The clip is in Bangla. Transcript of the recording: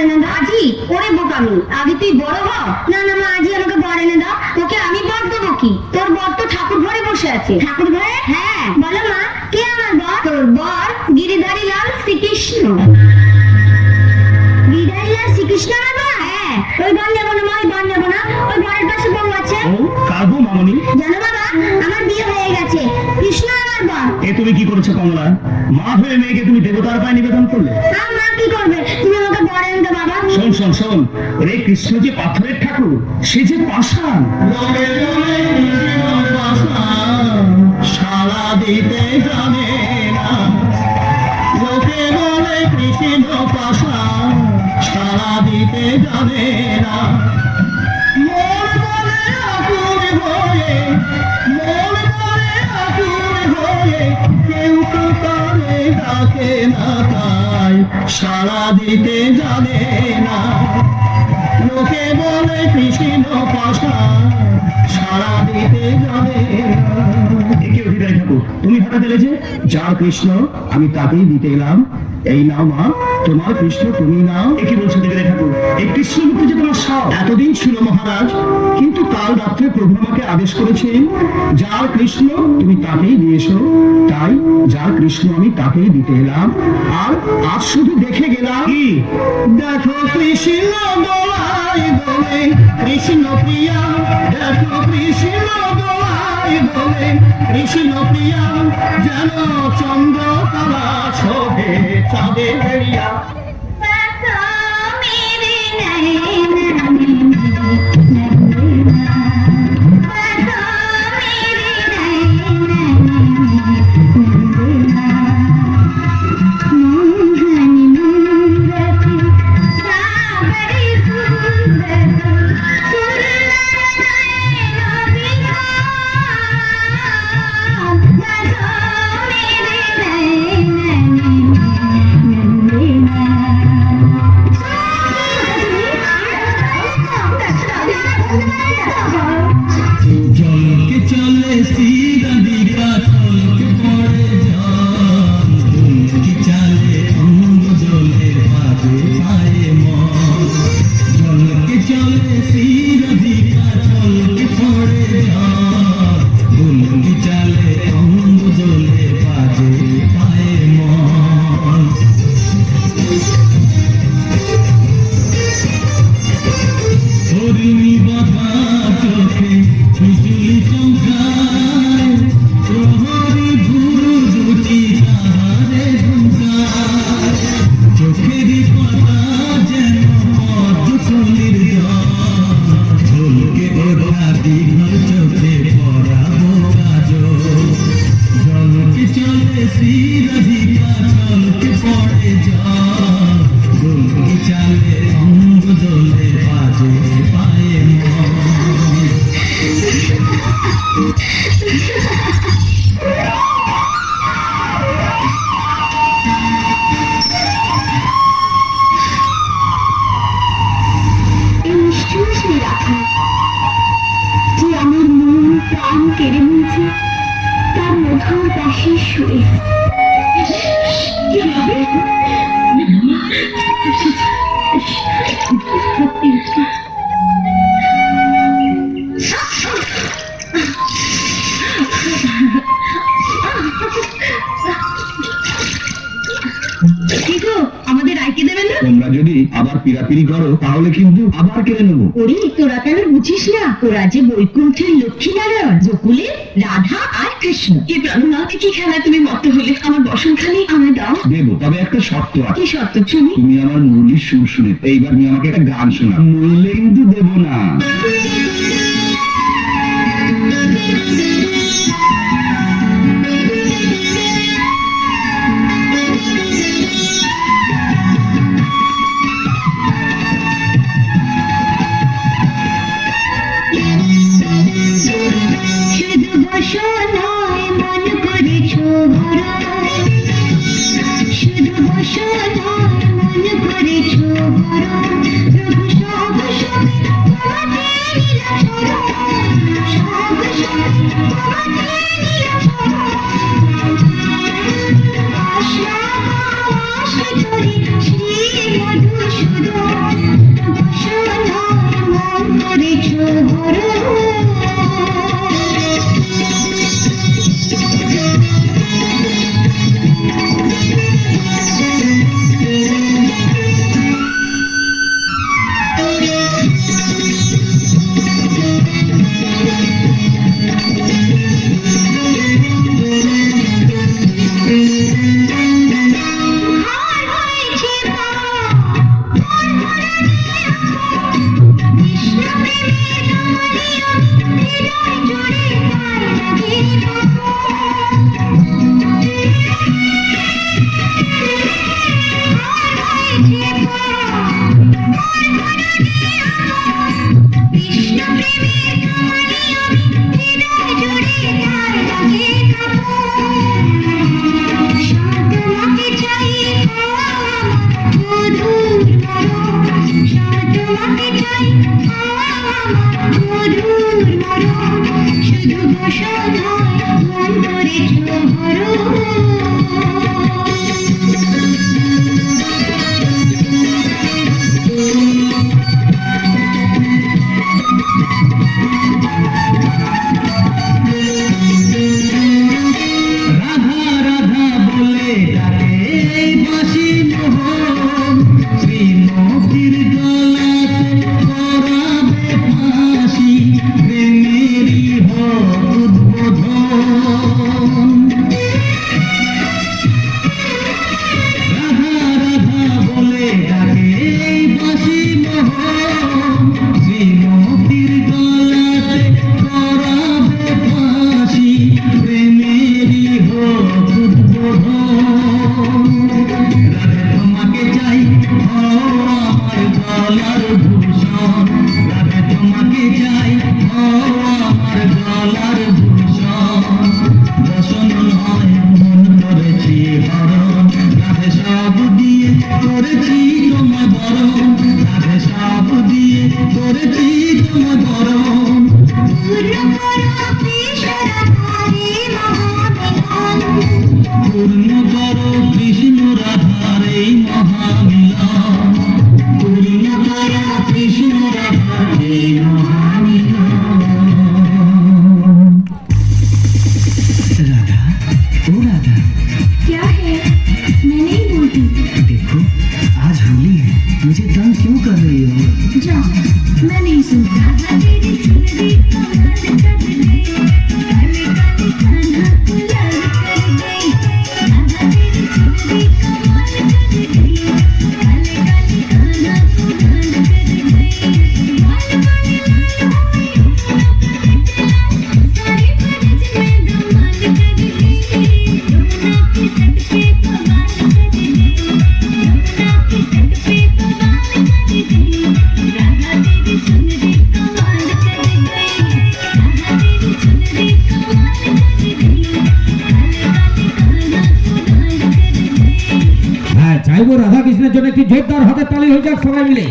বর এনে দাও। আজি? ওরে বোকামি, আগে তুই বড় হ। না না মা, আজি আমাকে বর এনে দাও। তোকে আমি বর দেবো কি? তোর বর তো ঠাকুর ঘরে বসে আছে। ঠাকুর ঘরে? হ্যাঁ। বলো মা, কে আমার বর? তোর বর গিরিধারী লাল শ্রীকৃষ্ণ। গিরিধারী লাল শ্রীকৃষ্ণ আমার বর? হ্যাঁ। ওই বর নেবো না মা, ওই বর নেবো না। ওই বরের পাশে বউ আছে। ও কার বউ মামনি? জানো বাবা, আমার বিয়ে হয়ে গেছে, কৃষ্ণ আমার বর। এ তুমি কি করেছো কমলা? মা হয়ে মেয়েকে তুমি দেবতার পায়ে নিবেদন করলে? মা কি করবে? তুমি আমাকে বর এনে দাও বাবা। শোন শোন শোন, রে কৃষ্ণ যে পাথরের ঠাকুর, সে যে পাষাণ। সারা দিতে জানে না, লোকে বলে কৃষ্ণ পাষাণ, সারা দিতে জানে না। মন বলে আকুল হয়ে, মন বলে আকুল হয়ে, কেউ তো তারে ডাকে না, তাই সারা দিতে জানে না। লোকে বলে কৃষ্ণ পাষাণ, সারা দিতে জানে না। একে অধিকারী ঠাকুর, তুমি হঠাৎ এলে যে? যার কৃষ্ণ আমি তাকেই দিতে এলাম। এই নাও মা, তোমার কৃষ্ণ তুমি নাও। একে বলছো অধিকারী ঠাকুর? এই কৃষ্ণ মূর্তি যে তোমার সব এতদিন ছিল মহারাজ, কিন্তু কাল রাত্রে প্রভু আমাকে আদেশ করেছেন যার কৃষ্ণ তুমি তাকেই দিয়ে এসো। তাই যার কৃষ্ণ আমি তাকেই দিতে এলাম। আর আজ শুধু দেখে গেলাম। কি দেখো কৃষ্ণ দোলাই বলে কৃষ্ণ প্রিয়া, দেখো কৃষ্ণ দোলাই বলে কৃষ্ণ প্রিয়া, যেন চন্দ্র তারা শোভে চাঁদে বেরিয়া। জলকে চলে শ্রীরাধিকা, চলকে পড়ে জল, কি চালে অঙ্গ জলে ভাবে পায়ে মন। জলকে চলে শ্রীরাধিকা, চলকে পড়ে জল, কি চালে অঙ্গ জলে ভাবে পায়ে মন। হরিণী বাবা চোখে বিজুলি চমকায়, প্রহরী গুরু দুটি তাহারে ঢুকায়। চোখেরই পাতা যেন পদ্মকলির জল, ঝলকে ওঠা দীঘল চোখে পড়াবো কাজল। জলকে চলে শ্রীরাধিকা, চলকে পড়ে জল, ঝলকে চালে অঙ্গ দোলে বাজে পায়ে মন। এই নিশ্চয় সেই রাখা যে আমার মন প্রাণ কেড়ে নিয়েছে তার মধুর দাসের সুরে। আমাদের রায়কে দেবেন না? তোমরা যদি আবার পিরাপিরি করো তাহলে কিন্তু আবার কেড়ে নেবো। ওরে তোরা কেন বুঝিস না? ওরা যে বৈকুণ্ঠের লক্ষ্মী নারায়ণ, গোকুলের রাধা আর কৃষ্ণ। এ প্রাণনাথে কি খেলা তুমি মত হলে আমার বসনখানি আমায় দাও। দেবো, তবে একটা শর্ত আছে। কি শর্ত শুনি? তুমি আমার মুরলির সুর শুনে এইবার তুমি আমাকে একটা গান শোনা, নইলে কিন্তু দেবো না। শুধু বসনায় মন করেছ ভরা, শুধু বসনায় মন করেছ ভরা, প্রভু সব সব তোমাদের নিরাশরা, সব সব তোমাদের নিরাশরা। আশা আশা ধরে শ্রী মধুসূদন আমার মধুর মরণ শুধু বসধায় মন করেছ হরণ রাধা রাধা বলে ডাকে এই বাঁশি মোহন শ্রীমতীর গলাতে করাবে ফাঁসি প্রেমেরই হোক উদ্বোধন রাধা রাধা বলে ডাকে এই বাঁশি মোহন শ্রীমতীর গলাতে করাবে ফাঁসি প্রেমেরই হোক উদ্বোধন রাধে তোমাকে চাই হও আমার গলার ভূষণ রাধে তোমাকে চাই হও আমার গলার ভূষণ দর্শন নয় মন করেছি হরণ রাধে সব দিয়ে করেছি তোমায় বরণ রাধে সব দিয়ে করেছি তোমায় বরণ পূর্ণ করো কৃষ্ণরাধারে মহামিলন পূর্ণ করো কৃষ্ণ রাধার এই মহামিলন পূর্ণ করো কৃষ্ণ রাধার এই মহামিলন राधा ओ राधा क्या है मैं नहीं बोलती देखो आज होली है मुझे तंग क्यों कर रही हो जाओ मैं नहीं सुनती तेरी चुनरी कमाल कर गई काले काले कान्हा को लाल कर गई राधा तेरी चुनरी कमाल कर गई काले काले कान्हा को लाल कर गई बाल वाले लाल हुए सारे फर्ज में धमाल कर गई यमुना के तट पे कमाल कर गई यमुना के तट पे कमाल कर गई राधा तेरी चुनरी कमाल कर गई राधा तेरी चुनरी कमाल कर गई काले काले कान्हा को लाल कर गई হ্যাঁ চাইবো রাধা কৃষ্ণের জন্য একটি জোরদার হাতের তালি হয়ে যাক সবাই মিলে।